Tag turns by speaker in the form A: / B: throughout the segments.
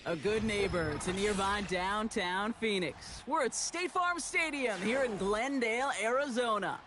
A: A good neighbor to nearby downtown Phoenix. We're at State Farm Stadium here in Glendale, Arizona.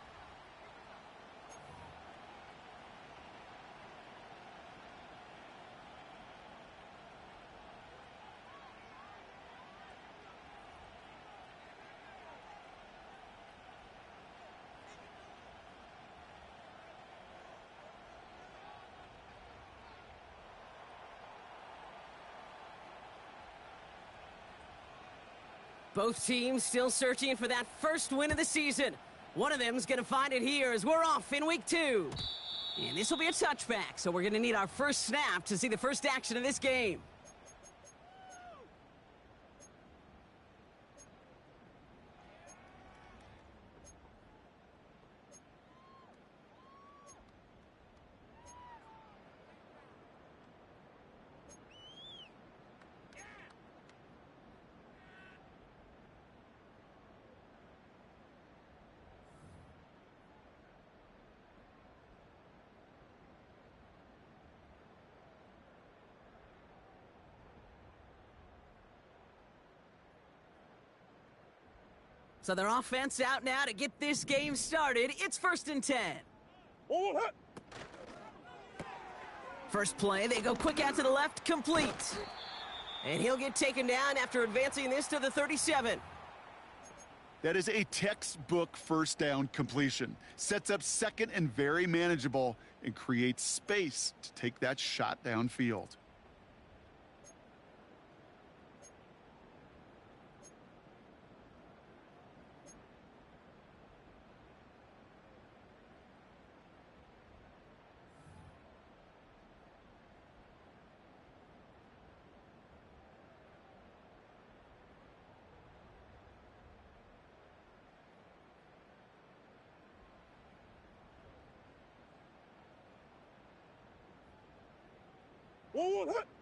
A: Both teams still searching for that first win of the season. One of them's going to find it here as we're off in week 2. And this will be a touchback, so we're going to need our first snap to see the first action of this game. So their offense out now to get this game started. It's 1st and 10. First play, they go quick out to the left, complete. And he'll get taken down after advancing this to the 37.
B: That is a textbook first down completion. Sets up second and very manageable and creates space to take that shot downfield.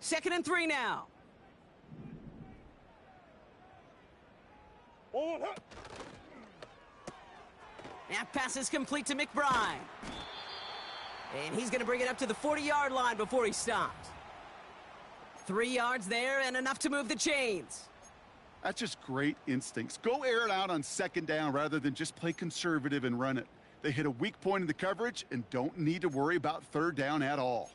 A: Second and 3 now. That pass is complete to McBride. And he's going to bring it up to the 40-yard line before he stopped. 3 yards there and enough to move the chains.
B: That's just great instincts. Go air it out on second down rather than just play conservative and run it. They hit a weak point in the coverage and don't need to worry about third down at all.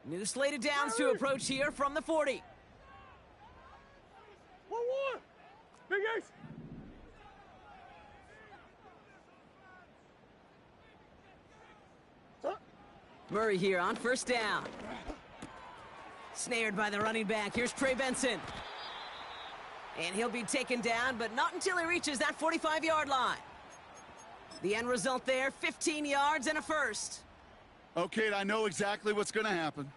A: New slated downs to approach here from the 40.
C: 1-1. Big Ace.
A: Murray here on first down. Snared by the running back. Here's Trey Benson. And he'll be taken down, but not until he reaches that 45-yard line. The end result there, 15 yards and a first.
B: Okay, I know exactly what's going to happen.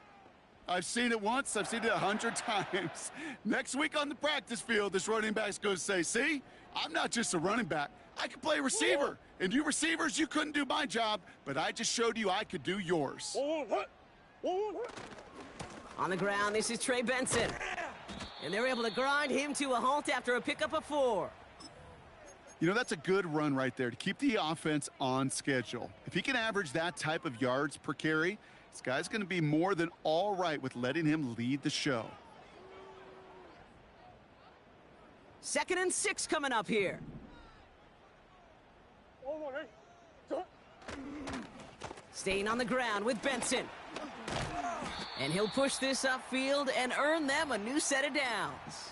B: I've seen it once. I've seen it 100 times. Next week on the practice field, this running back's going to say, see, I'm not just a running back. I can play receiver. And you receivers, you couldn't do my job, but I just showed you I could do yours.
A: On the ground, this is Trey Benson. And they're able to grind him to a halt after a pickup of 4.
B: You know, that's a good run right there to keep the offense on schedule. If he can average that type of yards per carry, this guy's going to be more than all right with letting him lead the show.
A: 2nd and 6 coming up here. Staying on the ground with Benson. And he'll push this upfield and earn them a new set of downs.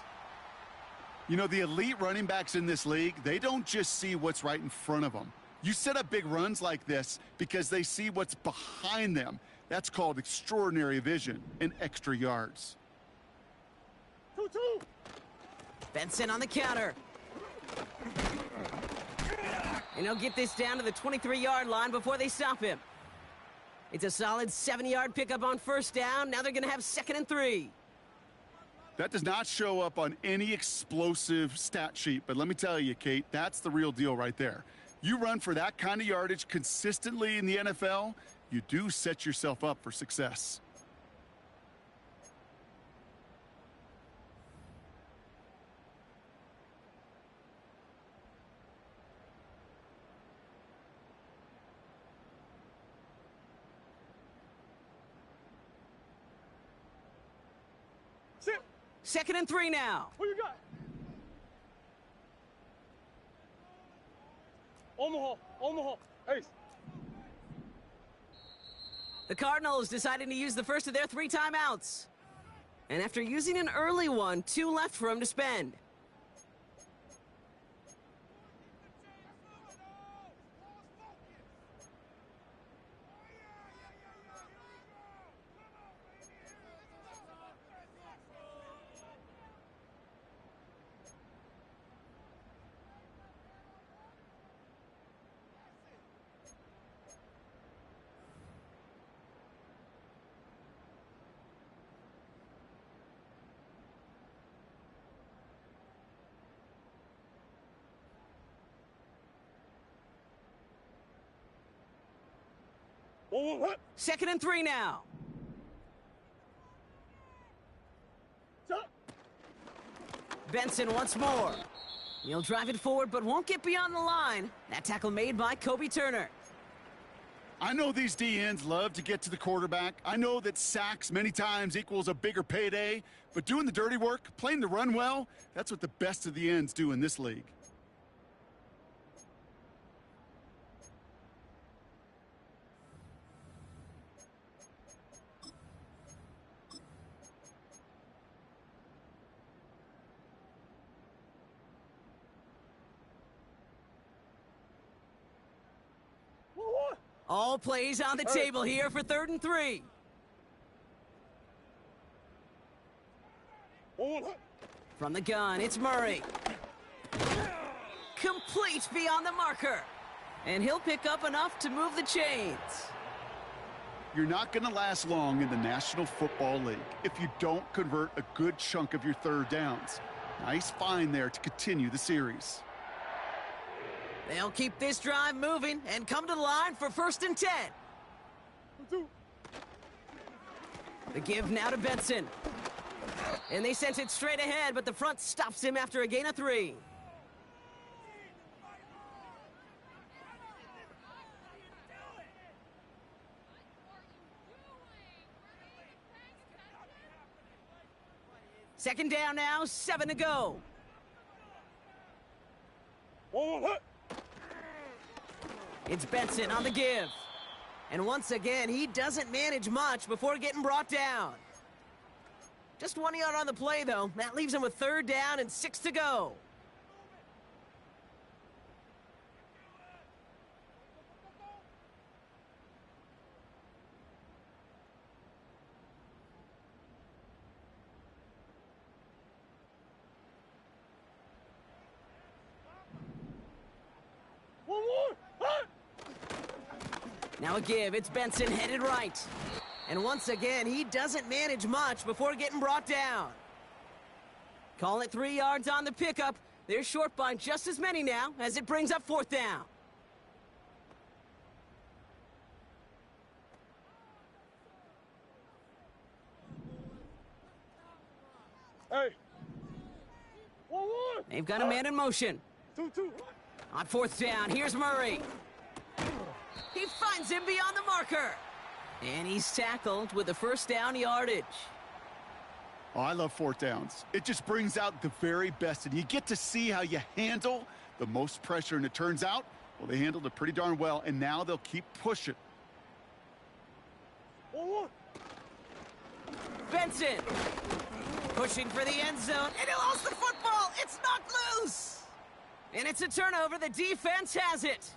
B: You know, the elite running backs in this league, they don't just see what's right in front of them. You set up big runs like this because they see what's behind them. That's called extraordinary vision and extra yards.
C: 2-2.
A: Benson on the counter. And he'll get this down to the 23-yard line before they stop him. It's a solid 7-yard pickup on first down. Now they're going to have 2nd and 3.
B: That does not show up on any explosive stat sheet, but let me tell you, Kate, that's the real deal right there. You run for that kind of yardage consistently in the NFL, you do set yourself up for success.
A: 2nd and 3 now.
C: Who you got? Omaha. Ace.
A: The Cardinals deciding to use the first of their 3 timeouts. And after using an early one, 2 left for him to spend.
C: What?
A: 2nd and 3 now.
C: Stop.
A: Benson once more. He'll drive it forward, but won't get beyond the line. That tackle made by Kobe Turner.
B: I know these DNs love to get to the quarterback. I know that sacks many times equals a bigger payday, but doing the dirty work, playing the run well, that's what the best of the ends do in this league.
C: What?
A: All plays on the table here for 3rd and 3.
C: What?
A: From the gun, it's Murray. Complete beyond the marker. And he'll pick up enough to move the chains.
B: You're not going to last long in the National Football League if you don't convert a good chunk of your 3rd downs. Nice find there to continue the series.
A: They'll keep this drive moving and come to the line for 1st and 10.
C: 2.
A: The give now to Benson. And they sent it straight ahead, but the front stops him after a gain of 3. Second down now, 7 to go.
C: What?
A: It's Benson on the give. And once again, he doesn't manage much before getting brought down. Just 1 yard on the play, though. That leaves him with 3rd down and 6 to go. Now a give, it's Benson headed right. And once again, he doesn't manage much before getting brought down. Call it 3 yards on the pickup. They're short by just as many now as it brings up 4th down.
C: Hey. 1-1.
A: They've got a man in motion.
C: 2-2.
A: On 4th down, here's Murray. He finds him beyond the marker. And he's tackled with the 1st down yardage.
B: Oh, I love 4th downs. It just brings out the very best, and you get to see how you handle the most pressure, and it turns out, well, they handled it pretty darn well, and now they'll keep pushing.
C: 1-1.
A: Benson pushing for the end zone, and he lost the football. It's knocked loose. And it's a turnover. The defense has it.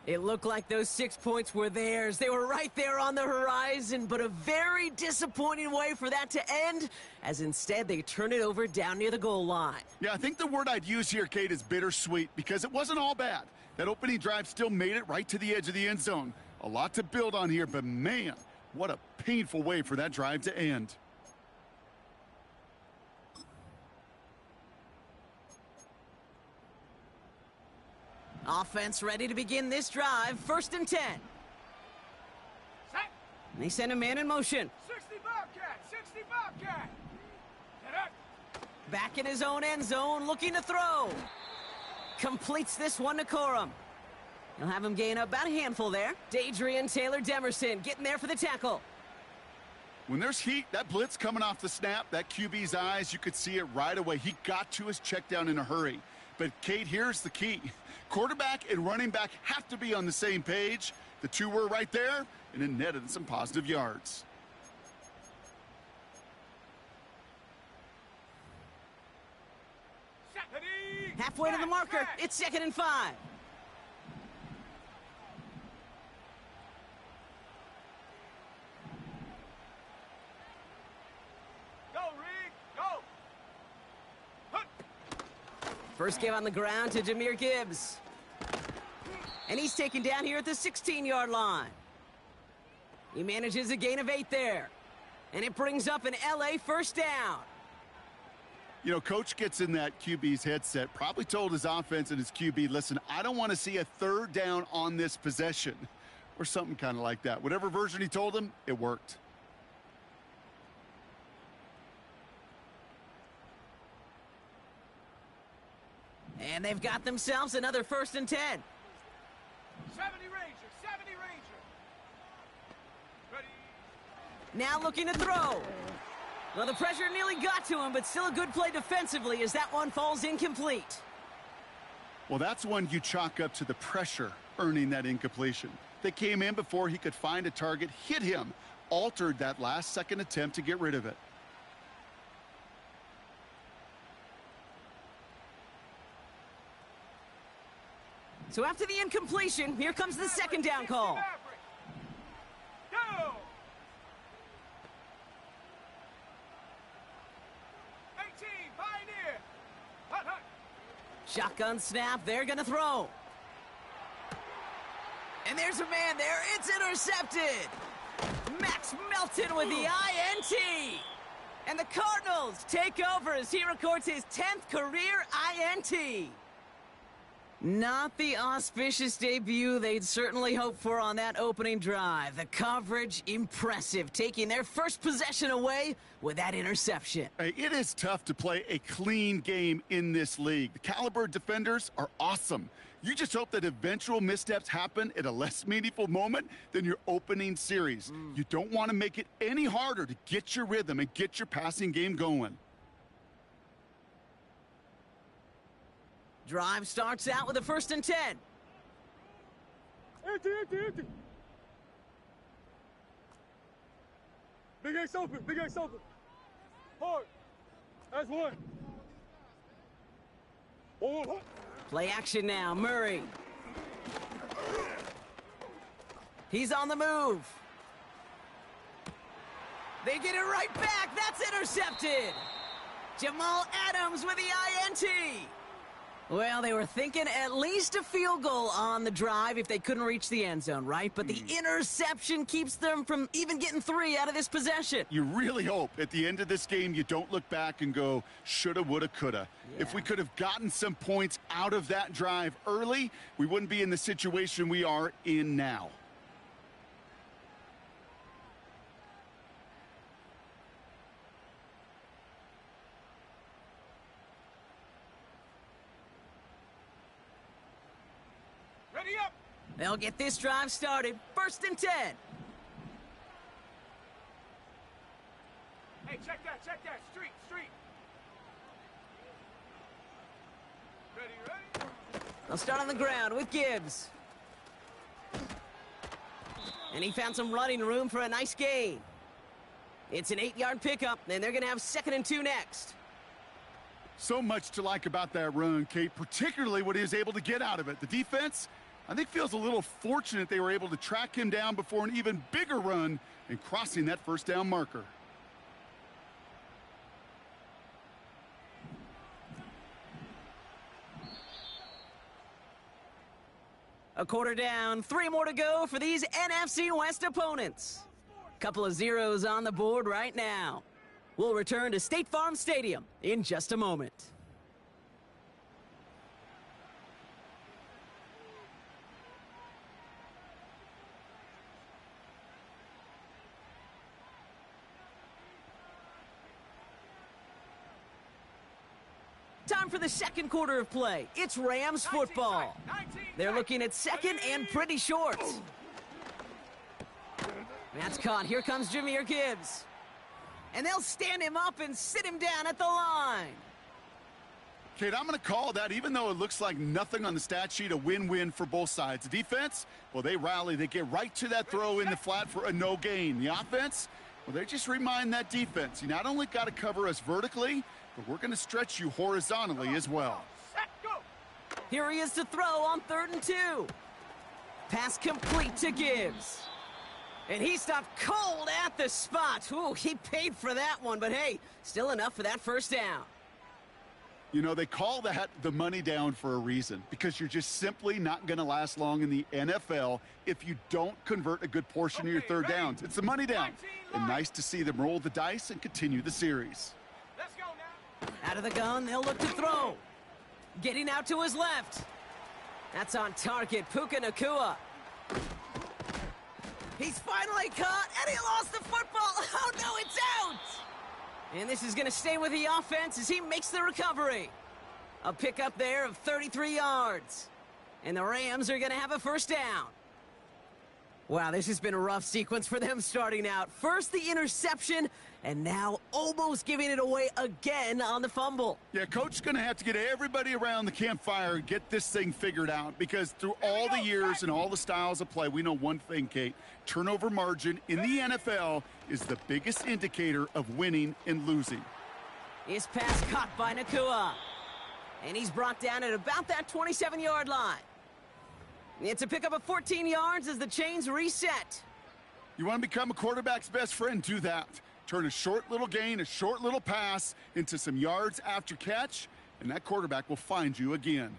A: It looked like those 6 points were theirs. They were right there on the horizon, but a very disappointing way for that to end, as instead they turn it over down near the goal line.
B: Yeah, I think the word I'd use here, Kate, is bittersweet, because it wasn't all bad. That opening drive still made it right to the edge of the end zone. A lot to build on here, but man, what a painful way for that drive to end.
A: Offense ready to begin this drive. 1st and 10.
C: Set.
A: They send a man in motion.
C: 60 Bobcat. 60 Bobcat. Get up.
A: Back in his own end zone, looking to throw. Completes this one to Corum. He'll have him gain about a handful there. Dadrian Taylor Demerson getting there for the tackle.
B: When there's heat, that blitz coming off the snap, that QB's eyes, you could see it right away. He got to his check down in a hurry. But, Kate, here's the key. Quarterback and running back have to be on the same page. The two were right there, and it netted some positive yards.
A: Halfway to the marker. It's 2nd and 5.
C: Go, Reed, go.
A: First give on the ground to Jahmyr Gibbs. And he's taken down here at the 16-yard line. He manages a gain of 8 there. And it brings up an LA first down.
B: You know, Coach gets in that QB's headset, probably told his offense and his QB, listen, I don't want to see a 3rd down on this possession. Or something kind of like that. Whatever version he told him, it worked.
A: And they've got themselves another 1st and 10.
C: 70 Ranger, 70 Ranger. Ready.
A: Now looking to throw. Well, the pressure nearly got to him, but still a good play defensively as that one falls incomplete.
B: Well, that's one you chalk up to the pressure earning that incompletion. They came in before he could find a target, hit him, altered that last-second attempt to get rid of it.
A: So after the incompletion, here comes the 2nd down call.
C: Go. 18, Pioneer. Hut, hut.
A: Shotgun snap, they're gonna throw. And there's a man there, it's intercepted. Max Melton with the INT. And the Cardinals take over as he records his 10th career INT. Not the auspicious debut they'd certainly hoped for on that opening drive. The coverage, impressive, taking their first possession away with that interception.
B: Hey, it is tough to play a clean game in this league. The caliber defenders are awesome. You just hope that eventual missteps happen at a less meaningful moment than your opening series. You don't want to make it any harder to get your rhythm and get your passing game going.
A: Drive starts out with a 1st and 10.
D: Empty. Big X open. Hard. That's one. Oh.
A: Play action now, Murray. He's on the move. They get it right back. That's intercepted. Jamal Adams with the INT. Well, they were thinking at least a field goal on the drive if they couldn't reach the end zone, right? But the interception keeps them from even getting 3 out of this possession.
B: You really hope at the end of this game you don't look back and go, shoulda, woulda, coulda.
A: Yeah.
B: If we could have gotten some points out of that drive early, we wouldn't be in the situation we are in now.
C: Ready up.
A: They'll get this drive started. 1st and 10.
C: Hey, check that. Street. Ready.
A: They'll start on the ground with Gibbs. And he found some running room for a nice gain. It's an 8-yard pickup, and they're going to have 2nd and 2 next.
B: So much to like about that run, Kate, particularly what he was able to get out of it. The defense, I think, feels a little fortunate they were able to track him down before an even bigger run and crossing that 1st down marker.
A: A quarter down, 3 more to go for these NFC West opponents. Couple of zeros on the board right now. We'll return to State Farm Stadium in just a moment. Time for the 2nd quarter of play. It's Rams football. They're looking at 2nd and pretty short. That's caught. Here comes Jahmyr Gibbs. And they'll stand him up and sit him down at the line.
B: Kate, I'm going to call that, even though it looks like nothing on the stat sheet, a win-win for both sides. The defense, well, they rally. They get right to that throw in the flat for a no gain. The offense, well, they just remind that defense, you not only got to cover us vertically, but we're going to stretch you horizontally as well.
C: Set, go.
A: Here he is to throw on 3rd and 2. Pass complete to Gibbs. And he stopped cold at the spot. Ooh, he paid for that one, but hey, still enough for that first down.
B: You know, they call that the money down for a reason, because you're just simply not going to last long in the NFL if you don't convert a good portion of your third downs. It's the money down. And nice to see them roll the dice and continue the series.
C: Let's go now.
A: Out of the gun, they'll look to throw. Getting out to his left. That's on target, Puka Nacua. He's finally caught, and he lost the football. Oh, no, it's out. And this is going to stay with the offense as he makes the recovery. A pickup there of 33 yards. And the Rams are going to have a first down. Wow, this has been a rough sequence for them starting out. First the interception, and now almost giving it away again on the fumble.
B: Yeah, Coach is going to have to get everybody around the campfire and get this thing figured out, because through all the years and all the styles of play, we know one thing, Kate. Turnover margin in the NFL is the biggest indicator of winning and losing.
A: His pass caught by Nacua. And he's brought down at about that 27-yard line. It's a pickup of 14 yards as the chains reset.
B: You want to become a quarterback's best friend? Do that. Turn a short little gain, a short little pass into some yards after catch, and that quarterback will find you again.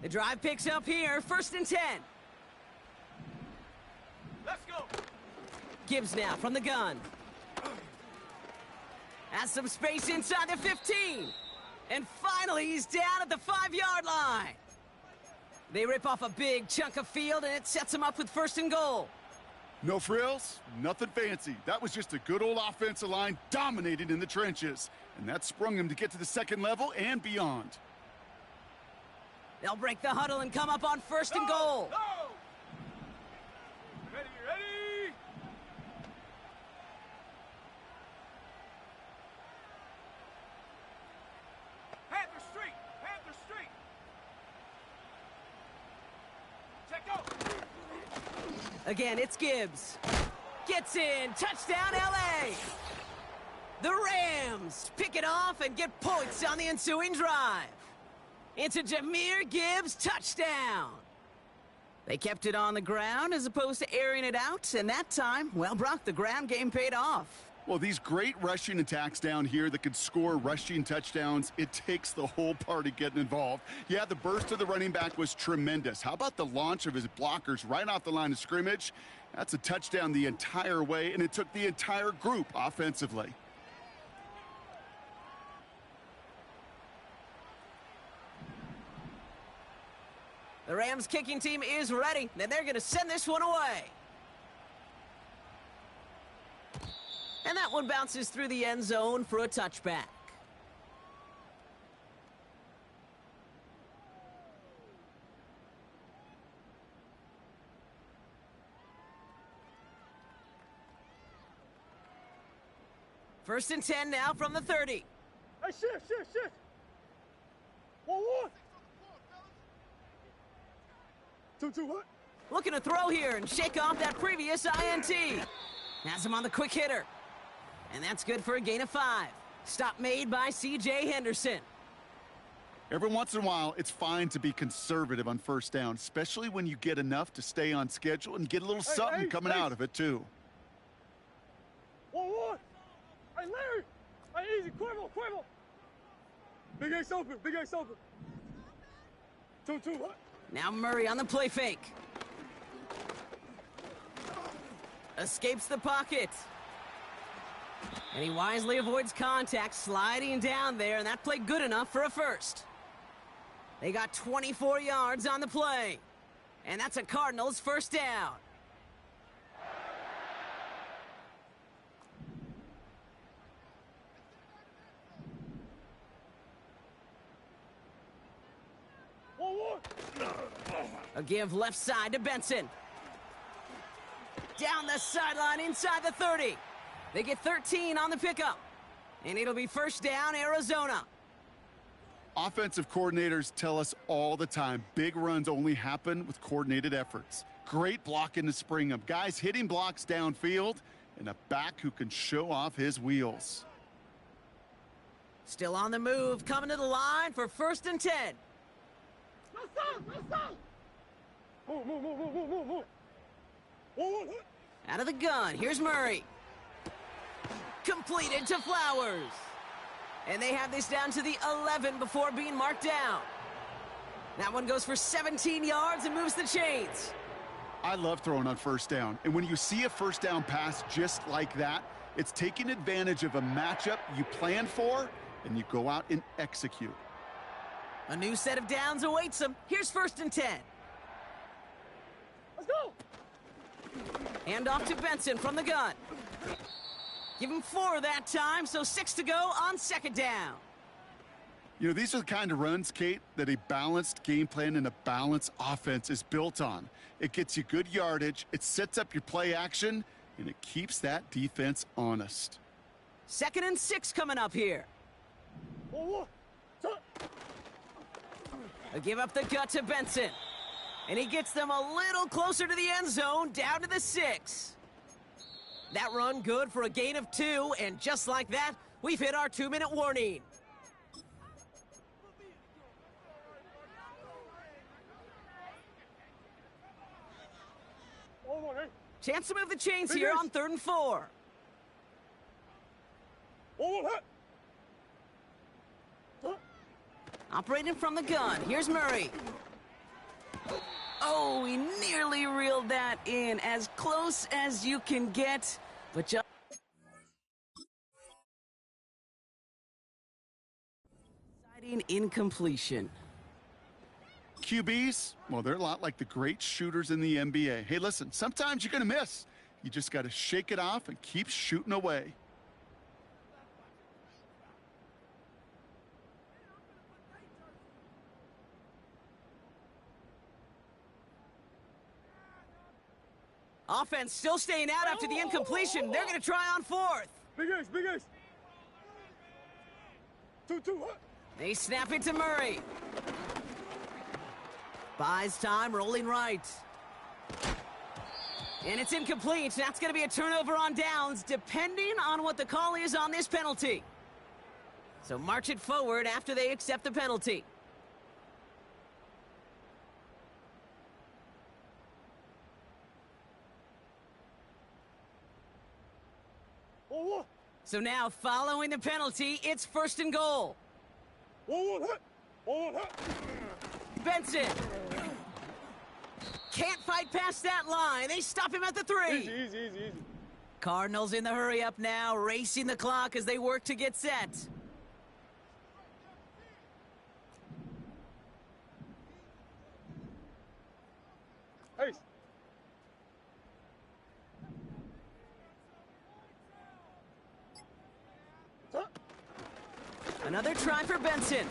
A: The drive picks up here, 1st and 10.
C: Let's go.
A: Gibbs now from the gun. Has some space inside the 15. And finally, he's down at the 5-yard line. They rip off a big chunk of field, and it sets him up with 1st and goal.
B: No frills, nothing fancy. That was just a good old offensive line dominated in the trenches. And that sprung him to get to the 2nd level and beyond.
A: They'll break the huddle and come up on 1st and goal.
C: Go. Ready, ready. Panther Street, Panther Street. Check out.
A: Again, it's Gibbs. Gets in. Touchdown, L.A. The Rams pick it off and get points on the ensuing drive. It's a Jahmyr Gibbs touchdown. They kept it on the ground as opposed to airing it out, and that time, well, Brock, the ground game paid off.
B: Well, these great rushing attacks down here that could score rushing touchdowns, it takes the whole party getting involved. Yeah, the burst of the running back was tremendous. How about the launch of his blockers right off the line of scrimmage? That's a touchdown the entire way, and it took the entire group offensively.
A: The Rams kicking team is ready, and they're going to send this one away. And that one bounces through the end zone for a touchback. First and 10 now from the 30.
D: Hey, shit. 1-1. 2-2, what?
A: Looking to throw here and shake off that previous INT. Has him on the quick hitter. And that's good for a gain of 5. Stop made by C.J. Henderson.
B: Every once in a while, it's fine to be conservative on 1st down, especially when you get enough to stay on schedule and get a little something coming out of it, too.
D: 1-1. Hey, Larry. Hey, easy. Quiver. Big Ace open. 2-2, what?
A: Now Murray on the play fake. Escapes the pocket. And he wisely avoids contact, sliding down there, and that played good enough for a first. They got 24 yards on the play. And that's a Cardinals first down. A give left side to Benson. Down the sideline inside the 30. They get 13 on the pickup. And it'll be first down, Arizona.
B: Offensive coordinators tell us all the time, big runs only happen with coordinated efforts. Great block in the spring of guys hitting blocks downfield and a back who can show off his wheels.
A: Still on the move, coming to the line for first and 10.
D: Let's go! Move, move, move, move, move, move, move. Move.
A: Out of the gun, here's Murray. Completed to Flowers. And they have this down to the 11 before being marked down. That one goes for 17 yards and moves the chains.
B: I love throwing on first down. And when you see a first down pass just like that, it's taking advantage of a matchup you planned for, and you go out and execute.
A: A new set of downs awaits them. Here's first and 10.
D: Let's go!
A: Hand off to Benson from the gun. Give him 4 that time, so 6 to go on second down.
B: You know, these are the kind of runs, Kate, that a balanced game plan and a balanced offense is built on. It gets you good yardage, it sets up your play action, and it keeps that defense honest.
A: 2nd and 6 coming up here. A give up the gut to Benson. And he gets them a little closer to the end zone, down to the 6. That run good for a gain of 2, and just like that, we've hit our 2-minute warning. Chance to move the chains here on 3rd and 4. Operating from the gun, here's Murray. Oh, he nearly reeled that in, as close as you can get, but just exciting incompletion.
B: QBs, well, they're a lot like the great shooters in the NBA. Hey, listen, sometimes you're going to miss. You just got to shake it off and keep shooting away.
A: Offense still staying out after the incompletion. They're going to try on 4th.
D: Big ace, big ace. 2-2, what?
A: They snap it to Murray. Buys time, rolling right. And it's incomplete. That's going to be a turnover on downs, depending on what the call is on this penalty. So march it forward after they accept the penalty. So now, following the penalty, it's 1st and goal. Benson. Can't fight past that line. They stop him at the 3.
D: Easy.
A: Cardinals in the hurry up now, racing the clock as they work to get set.
D: Ace.
A: Another try for Benson.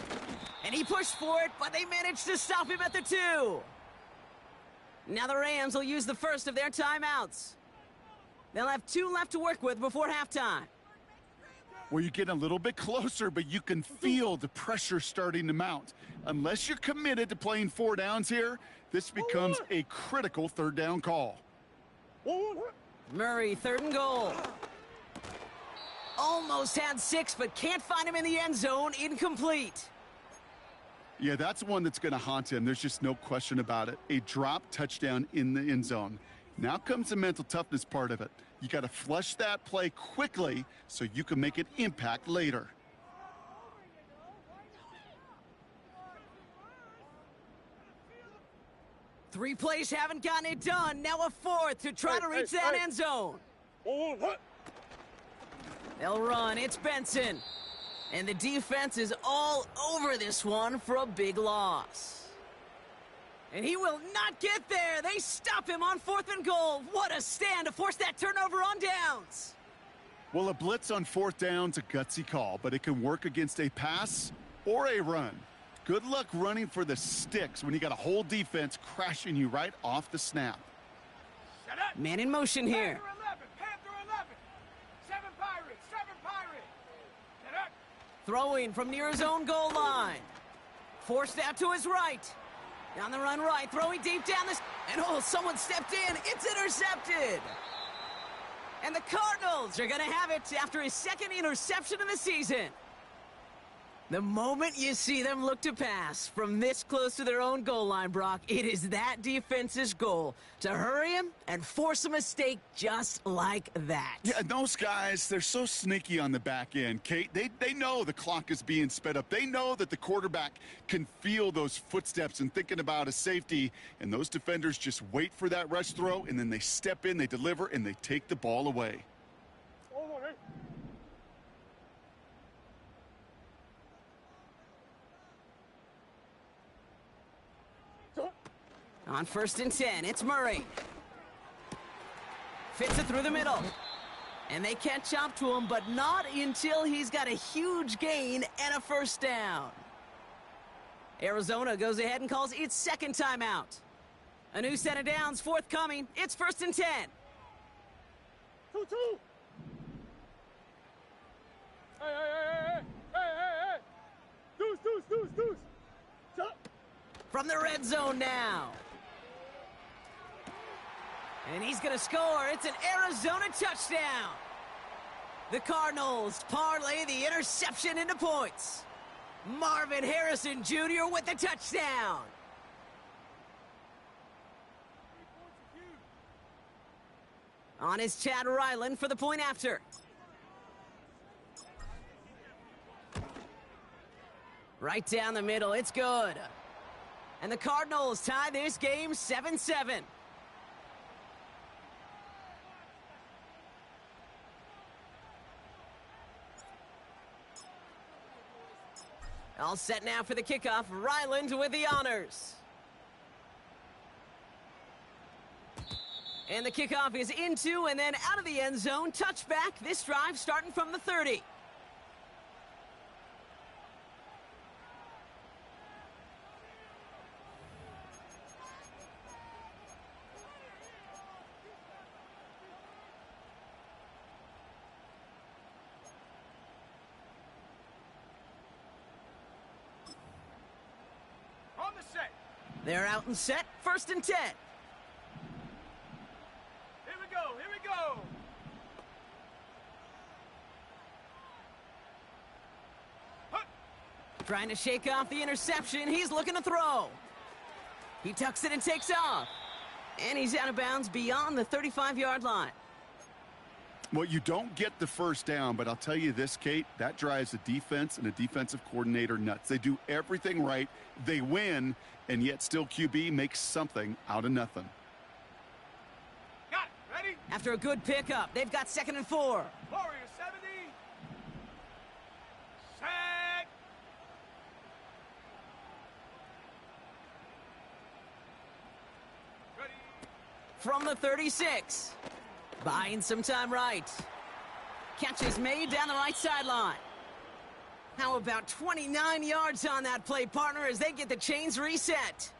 A: And he pushed for it, but they managed to stop him at the 2. Now the Rams will use the first of their timeouts. They'll have 2 left to work with before halftime.
B: Well, you're getting a little bit closer, but you can feel the pressure starting to mount. Unless you're committed to playing 4 downs here, this becomes a critical 3rd down call.
A: Murray, 3rd and goal. Almost had 6, but can't find him in the end zone. Incomplete.
B: Yeah, that's one that's going to haunt him. There's just no question about it. A drop touchdown in the end zone. Now comes the mental toughness part of it. You got to flush that play quickly so you can make an impact later.
A: Three plays haven't gotten it done. Now a 4th to try to reach that end zone. They'll run. It's Benson. And the defense is all over this one for a big loss. And he will not get there. They stop him on 4th and goal. What a stand to force that turnover on downs.
B: Well, a blitz on 4th down's a gutsy call, but it can work against a pass or a run. Good luck running for the sticks when you got a whole defense crashing you right off the snap.
A: Man in motion here.
C: Panther 11. 7
A: Throwing from near his own goal line. Forced out to his right. On the run right, throwing deep down this. And oh, someone stepped in. It's intercepted. And the Cardinals are going to have it after his second interception of the season. The moment you see them look to pass from this close to their own goal line, Brock, it is that defense's goal to hurry him and force a mistake just like that.
B: Yeah, those guys, they're so sneaky on the back end, Kate. They know the clock is being sped up. They know that the quarterback can feel those footsteps and thinking about a safety, and those defenders just wait for that rush throw, and then they step in, they deliver, and they take the ball away.
A: On 1st and 10, it's Murray. Fits it through the middle. And they catch up to him, but not until he's got a huge gain and a first down. Arizona goes ahead and calls its second timeout. A new set of downs forthcoming. It's 1st and 10.
D: 2-2. Hey. Deuce. Shut.
A: From the red zone now. And he's going to score. It's an Arizona touchdown. The Cardinals parlay the interception into points. Marvin Harrison Jr. with the touchdown. On is Chad Ryland for the point after. Right down the middle. It's good. And the Cardinals tie this game 7-7. All set now for the kickoff. Ryland with the honors. And the kickoff is into and then out of the end zone. Touchback. This drive starting from the 30.
C: On the set.
A: They're out and set. 1st and 10.
C: Here we go. Huh.
A: Trying to shake off the interception. He's looking to throw. He tucks it and takes off. And he's out of bounds beyond the 35-yard line.
B: Well, you don't get the first down, but I'll tell you this, Kate, that drives a defense and a defensive coordinator nuts. They do everything right. They win, and yet still QB makes something out of nothing.
C: Got it. Ready?
A: After a good pickup, they've got 2nd and 4.
C: Warrior 70. Set. Ready.
A: From the 36. Buying some time right. Catch is made down the right sideline. How about 29 yards on that play, partner, as they get the chains reset?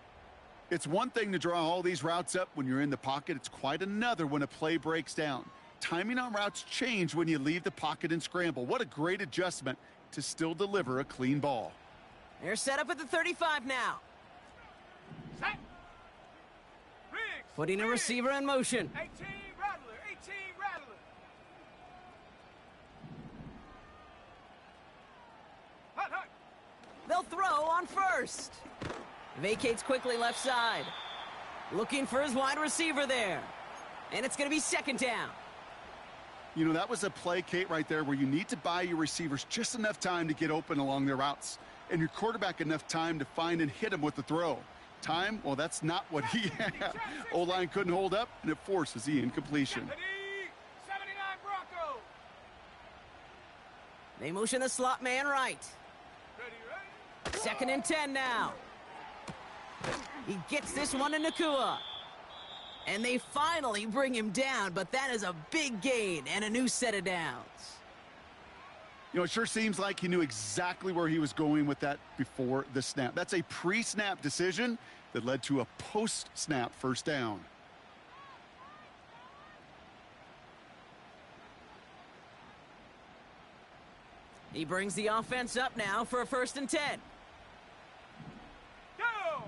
B: It's one thing to draw all these routes up when you're in the pocket. It's quite another when a play breaks down. Timing on routes change when you leave the pocket and scramble. What a great adjustment to still deliver a clean ball.
A: They're set up at the 35 now.
C: Set. Riggs.
A: Putting a receiver in motion.
C: 18 Rattler. 18 Rattler. Hut.
A: They'll throw on 1st. Vacates quickly left side. Looking for his wide receiver there. And it's going to be 2nd down.
B: You know, that was a play, Kate, right there where you need to buy your receivers just enough time to get open along their routes. And your quarterback enough time to find and hit him with the throw. Time, well, that's not what he had. O-line couldn't hold up, and it forces the incompletion.
C: 79 Bronco.
A: They motion the slot man right.
C: Ready.
A: 2nd and 10 now. He gets this one to Nakua. And they finally bring him down, but that is a big gain and a new set of downs.
B: You know, it sure seems like he knew exactly where he was going with that before the snap. That's a pre-snap decision that led to a post-snap first down.
A: He brings the offense up now for a 1st and 10.
C: Go!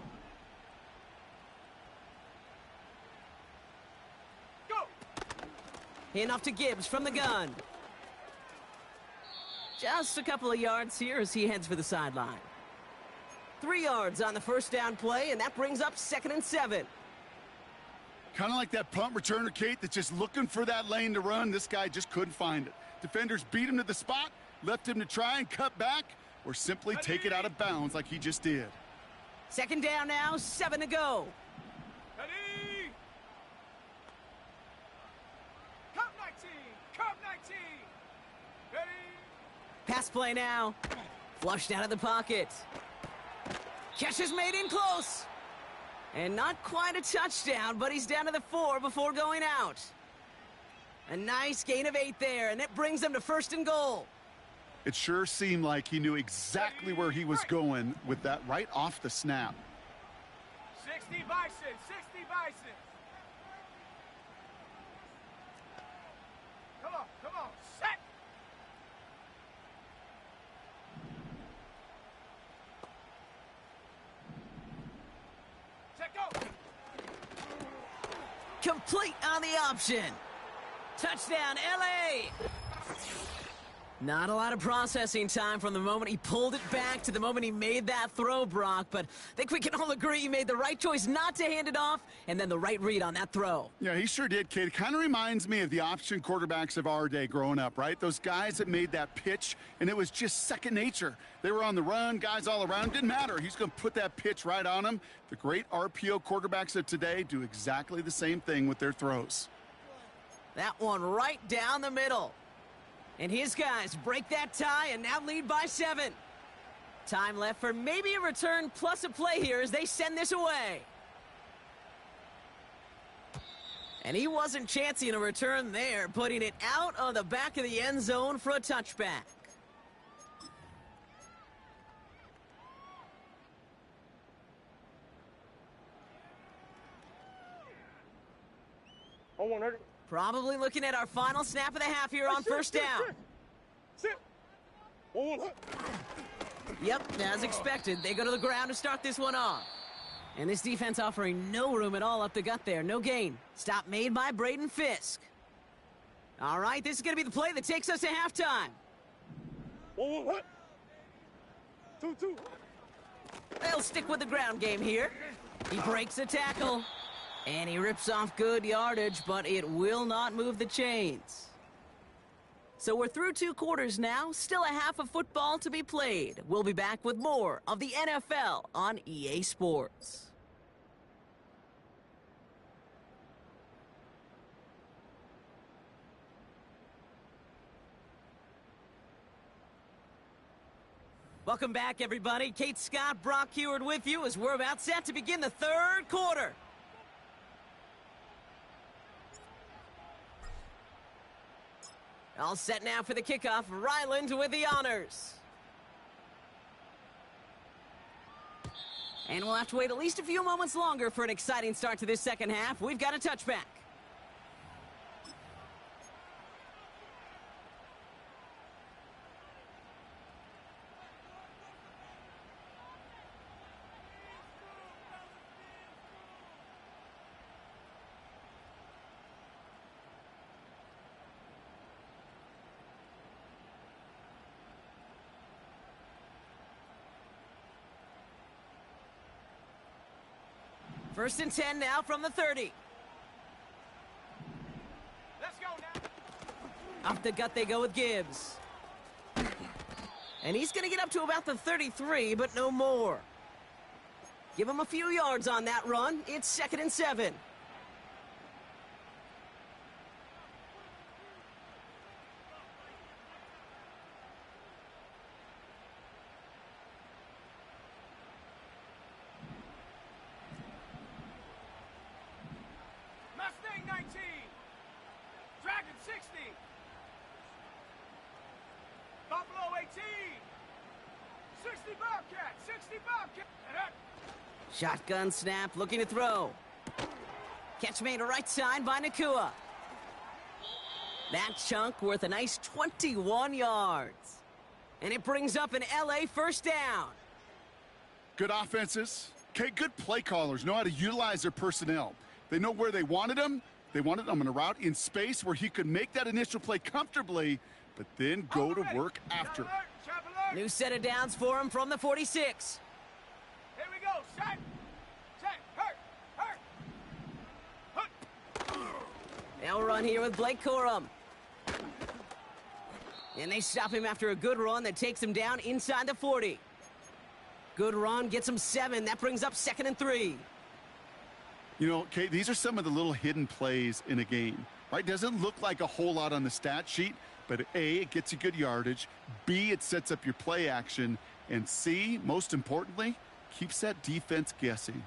C: Go!
A: Handoff to Gibbs from the gun. Just a couple of yards here as he heads for the sideline. 3 yards on the 1st down play, and that brings up 2nd and 7.
B: Kind of like that punt returner, Kate, that's just looking for that lane to run. This guy just couldn't find it. Defenders beat him to the spot, left him to try and cut back, or simply take it out of bounds like he just did.
A: 2nd down now, 7 to go.
C: Ready! Cup 19! Cup 19! Ready!
A: Pass play now. Flushed out of the pocket. Catch is made in close. And not quite a touchdown, but he's down to the 4 before going out. A nice gain of 8 there, and it brings them to 1st and goal.
B: It sure seemed like he knew exactly where he was going with that right off the snap.
C: 60 Bison! 60 Bison! Come on! Come on! Set! Set go!
A: Complete on the option. Touchdown, LA! Not a lot of processing time from the moment he pulled it back to the moment he made that throw, Brock, but I think we can all agree he made the right choice not to hand it off, and then the right read on that throw.
B: Yeah, he sure did, Kate. It kind of reminds me of the option quarterbacks of our day growing up, right? Those guys that made that pitch, and it was just second nature. They were on the run, guys all around. Didn't matter. He's going to put that pitch right on them. The great RPO quarterbacks of today do exactly the same thing with their throws.
A: That one right down the middle. And his guys break that tie and now lead by 7. Time left for maybe a return plus a play here as they send this away. And he wasn't chancing a return there, putting it out of the back of the end zone for a touchback.
D: On 100.
A: Probably looking at our final snap of the half here on 1st down.
D: Sit. On 100.
A: Yep, as expected, they go to the ground to start this one off. And this defense offering no room at all up the gut there. No gain. Stop made by Braden Fisk. All right, this is going to be the play that takes us to halftime.
D: 1-1. 2-2.
A: They'll stick with the ground game here. He breaks a tackle. And he rips off good yardage, but it will not move the chains. So we're through 2 quarters now. Still a half of football to be played. We'll be back with more of the NFL on EA Sports. Welcome back, everybody. Kate Scott, Brock Heward with you as we're about set to begin the 3rd quarter. All set now for the kickoff. Ryland with the honors. And we'll have to wait at least a few moments longer for an exciting start to this second half. We've got a touchback. First and 10 now from the 30.
C: Let's go now.
A: Off the gut they go with Gibbs. And he's going to get up to about the 33, but no more. Give him a few yards on that run. It's 2nd and 7.
C: Mustang 19. Dragon 60. Buffalo 18. 60 Bobcat. 60 Bobcat.
A: Shotgun snap, looking to throw. Catch made to right side by Nakua. That chunk worth a nice 21 yards. And it brings up an LA first down.
B: Good offenses. Okay, good play callers know how to utilize their personnel. They know where they wanted him. They wanted him in a route in space where he could make that initial play comfortably, but then go to work after.
A: New set of downs for him from the 46.
C: Here we go. Set. Set. Hurt.
A: They'll run here with Blake Corum. And they stop him after a good run that takes him down inside the 40. Good run, gets him 7. That brings up 2nd and 3.
B: You know, Kate, these are some of the little hidden plays in a game, right? Doesn't look like a whole lot on the stat sheet, but A, it gets you good yardage. B, it sets up your play action. And C, most importantly, keeps that defense guessing.